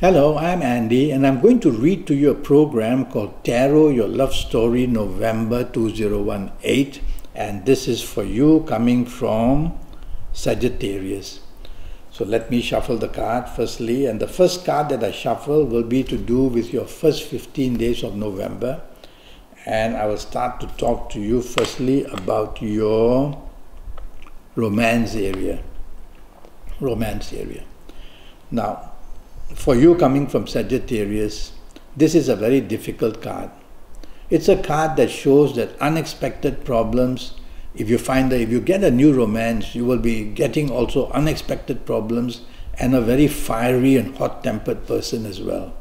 Hello, I'm Andy, and I'm going to read to you a program called Tarot Your Love Story November 2018, and this is for you coming from Sagittarius. So let me shuffle the card firstly, and the first card that I shuffle will be to do with your first 15 days of November, and I will start to talk to you firstly about your romance area. Now, for you coming from Sagittarius, this is a very difficult card. It's a card that shows that unexpected problems, if you get a new romance, you will be getting also unexpected problems and a very fiery and hot-tempered person as well.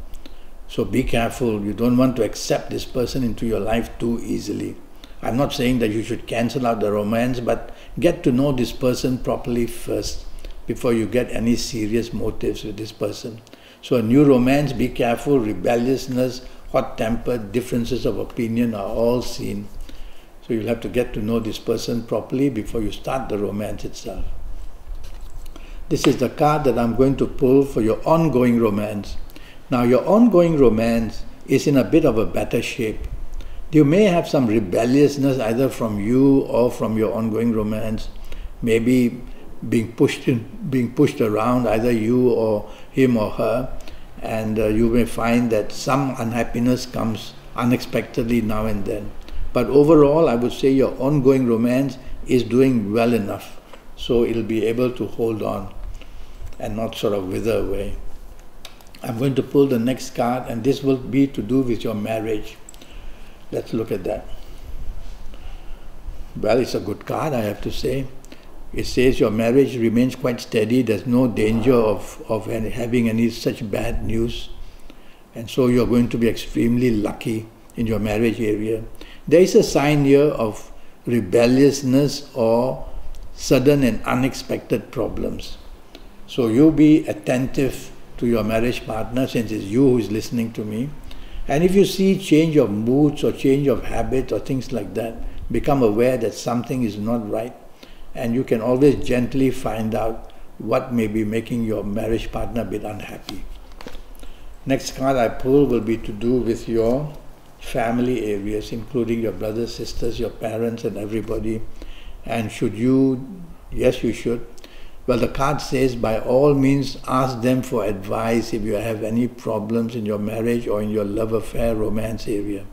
So be careful, you don't want to accept this person into your life too easily. I'm not saying that you should cancel out the romance, but get to know this person properly first before you get any serious motives with this person. So a new romance, be careful, rebelliousness, hot-tempered, differences of opinion are all seen. So you'll have to get to know this person properly before you start the romance itself. This is the card that I'm going to pull for your ongoing romance. Now your ongoing romance is in a bit of a better shape. You may have some rebelliousness either from you or from your ongoing romance, maybe being pushed around, either you or him or her, and you may find that some unhappiness comes unexpectedly now and then. But overall, I would say your ongoing romance is doing well enough, so it'll be able to hold on and not sort of wither away. I'm going to pull the next card, and this will be to do with your marriage. Let's look at that. Well, it's a good card, I have to say. It says your marriage remains quite steady. There's no danger of having any such bad news. And so you're going to be extremely lucky in your marriage area. There is a sign here of rebelliousness or sudden and unexpected problems. So you be attentive to your marriage partner, since it's you who is listening to me. And if you see change of moods or change of habit or things like that, become aware that something is not right. And you can always gently find out what may be making your marriage partner a bit unhappy. Next card I pull will be to do with your family areas, including your brothers, sisters, your parents and everybody. And should you? Yes, you should. Well, the card says, by all means, ask them for advice if you have any problems in your marriage or in your love affair, romance area.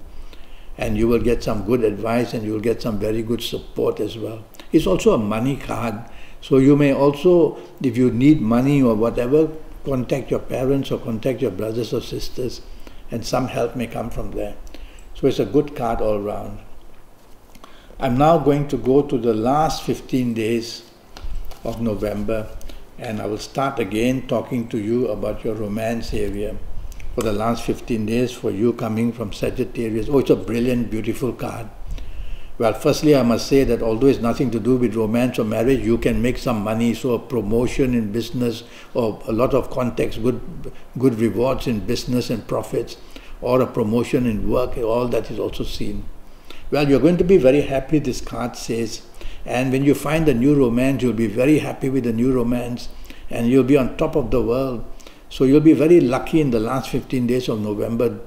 And you will get some good advice and you will get some very good support as well. It's also a money card. So you may also, if you need money or whatever, contact your parents or contact your brothers or sisters, and some help may come from there. So it's a good card all round. I'm now going to go to the last 15 days of November, and I will start again talking to you about your romance area for the last 15 days for you coming from Sagittarius. Oh, it's a brilliant, beautiful card. Well, firstly, I must say that although it's nothing to do with romance or marriage, you can make some money, so a promotion in business or a lot of contacts, good rewards in business and profits, or a promotion in work, all that is also seen. Well, you're going to be very happy, this card says, and when you find a new romance, you'll be very happy with the new romance, and you'll be on top of the world. So you'll be very lucky in the last 15 days of November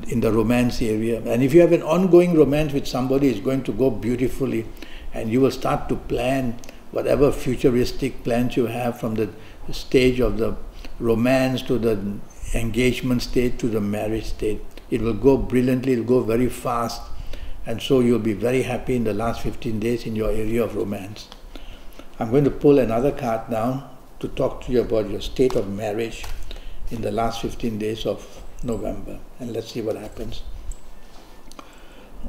in the romance area. And if you have an ongoing romance with somebody, it's going to go beautifully, and you will start to plan whatever futuristic plans you have, from the stage of the romance to the engagement state to the marriage state. It will go brilliantly, it will go very fast, and so you'll be very happy in the last 15 days in your area of romance. I'm going to pull another card now to talk to you about your state of marriage in the last 15 days of November, and let's see what happens.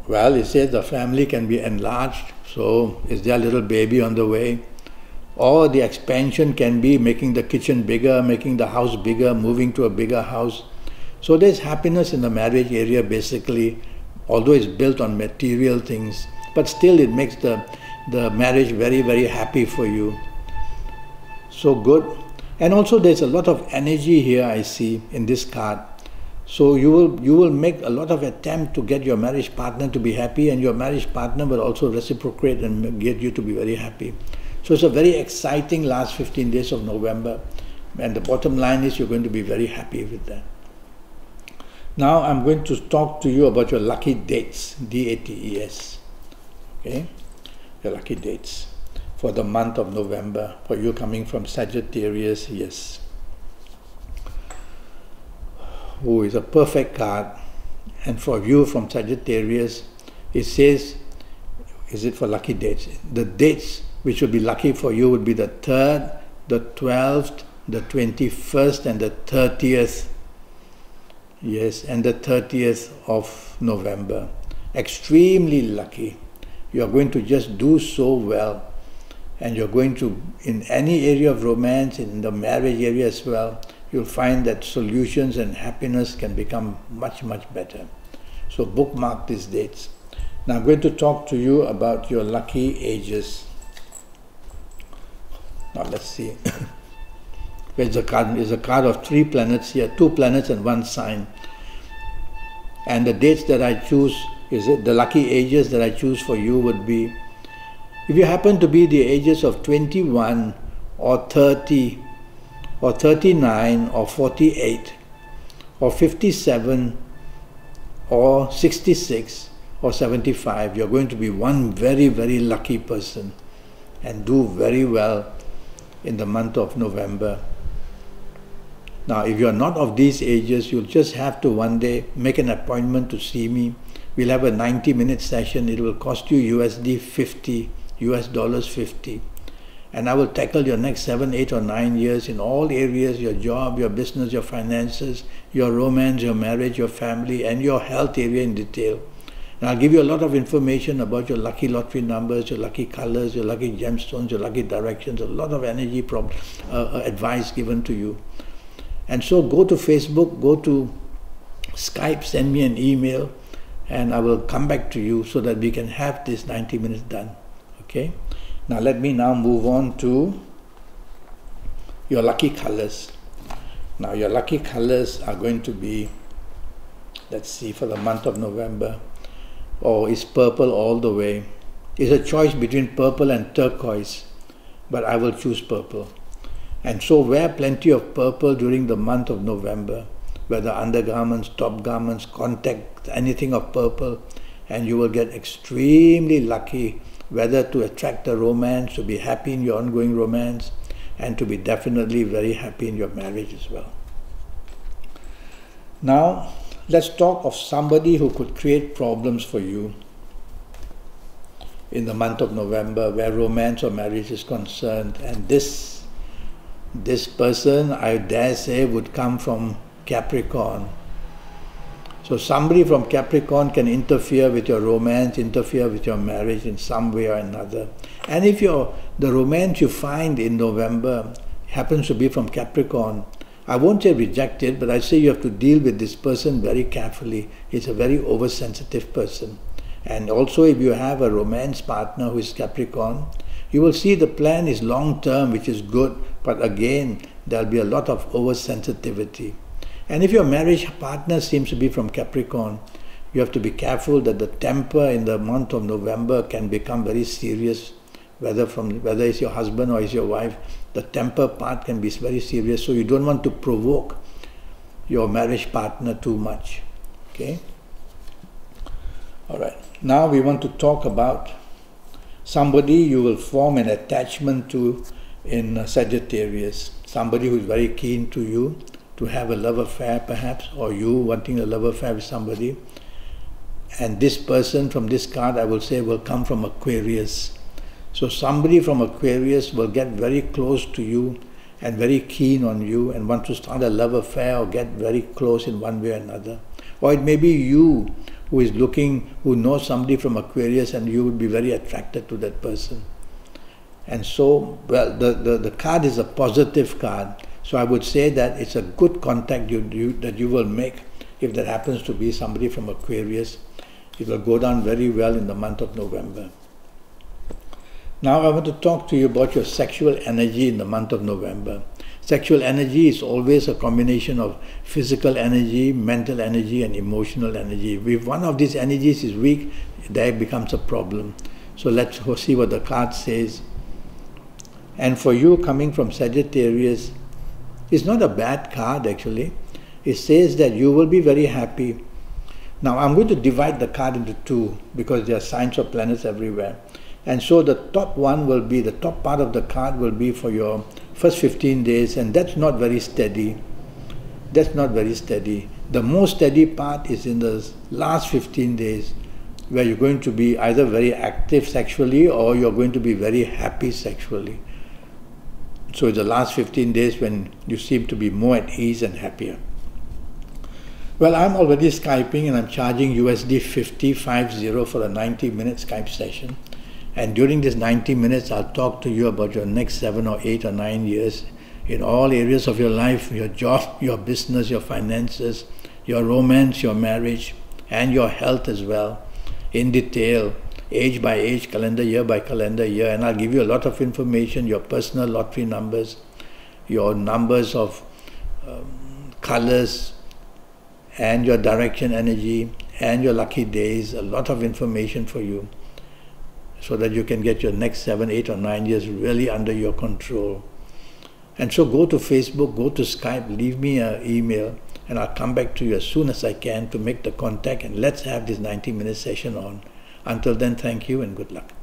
Well, it says the family can be enlarged, so is there a little baby on the way? Or the expansion can be making the kitchen bigger, making the house bigger, moving to a bigger house. So there's happiness in the marriage area basically, although it's built on material things, but still it makes the marriage very, very happy for you. So good. And also there's a lot of energy here I see in this card. So you will make a lot of attempt to get your marriage partner to be happy, and your marriage partner will also reciprocate and get you to be very happy. So it's a very exciting last 15 days of November. And the bottom line is you're going to be very happy with that. Now I'm going to talk to you about your lucky dates, D-A-T-E-S. Okay? Your lucky dates for the month of November. For you coming from Sagittarius, yes. Oh, it's a perfect card. And for you from Sagittarius, it says, is it for lucky dates? The dates which would be lucky for you would be the 3rd, the 12th, the 21st and the 30th. Yes, and the 30th of November. Extremely lucky. You are going to just do so well. And you're going to, in any area of romance, in the marriage area as well, you'll find that solutions and happiness can become much, much better. So bookmark these dates. Now I'm going to talk to you about your lucky ages. Now let's see. There's a card of 3 planets here, 2 planets and 1 sign. And the dates that I choose, the lucky ages that I choose for you would be, if you happen to be the ages of 21 or 30 or 39 or 48 or 57 or 66 or 75, you're going to be one very, very lucky person and do very well in the month of November. Now, if you're not of these ages, you'll just have to one day make an appointment to see me. We'll have a 90-minute session. It will cost you USD 50, US dollars 50. And I will tackle your next 7, 8 or 9 years in all areas, your job, your business, your finances, your romance, your marriage, your family, and your health area in detail. And I'll give you a lot of information about your lucky lottery numbers, your lucky colors, your lucky gemstones, your lucky directions, a lot of energy advice given to you. And so go to Facebook, go to Skype, send me an email, and I will come back to you so that we can have this 90 minutes done. Okay? Now let me now move on to your lucky colors. Now your lucky colors are going to be, let's see, for the month of November. Oh, it's purple all the way. It's a choice between purple and turquoise, but I will choose purple. And so wear plenty of purple during the month of November, whether undergarments, top garments, contact, anything of purple, and you will get extremely lucky, whether to attract a romance, to be happy in your ongoing romance, and to be definitely very happy in your marriage as well. Now, let's talk of somebody who could create problems for you in the month of November, where romance or marriage is concerned. And this person, I dare say, would come from Capricorn. So somebody from Capricorn can interfere with your romance, interfere with your marriage in some way or another. And if the romance you find in November happens to be from Capricorn, I won't say reject it, but I say you have to deal with this person very carefully. He's a very oversensitive person. And also if you have a romance partner who is Capricorn, you will see the plan is long term, which is good, but again, there'll be a lot of oversensitivity. And if your marriage partner seems to be from Capricorn, you have to be careful that the temper in the month of November can become very serious, whether it's your husband or it's your wife. The temper part can be very serious, so you don't want to provoke your marriage partner too much. Okay? Alright, now we want to talk about somebody you will form an attachment to in Sagittarius, somebody who is very keen to you, to have a love affair perhaps, or you wanting a love affair with somebody. And this person from this card, I will say, will come from Aquarius. So somebody from Aquarius will get very close to you and very keen on you and want to start a love affair or get very close in one way or another. Or it may be you who is looking, who knows somebody from Aquarius, and you would be very attracted to that person. And so, well, the card is a positive card. So I would say that it's a good contact that you will make if that happens to be somebody from Aquarius. It will go down very well in the month of November. Now I want to talk to you about your sexual energy in the month of November. Sexual energy is always a combination of physical energy, mental energy and emotional energy. If one of these energies is weak, there becomes a problem. So let's see what the card says. And for you coming from Sagittarius, It's not a bad card actually. It says that you will be very happy. Now I'm going to divide the card into two because there are signs of planets everywhere. And so the top one will be, the top part of the card will be for your first 15 days, and that's not very steady. That's not very steady. The most steady part is in the last 15 days, where you're going to be either very active sexually or you're going to be very happy sexually. So it's the last 15 days when you seem to be more at ease and happier. Well, I'm already Skyping and I'm charging USD 50 for a 90-minute Skype session. And during this 90 minutes, I'll talk to you about your next 7 or 8 or 9 years in all areas of your life, your job, your business, your finances, your romance, your marriage, and your health as well, in detail, age by age, calendar year by calendar year. And I'll give you a lot of information, your personal lottery numbers, your numbers of colors, and your direction energy, and your lucky days, a lot of information for you, so that you can get your next 7, 8 or 9 years really under your control. And so go to Facebook, go to Skype, leave me an email, and I'll come back to you as soon as I can to make the contact, and let's have this 90-minute session on. Until then, thank you and good luck.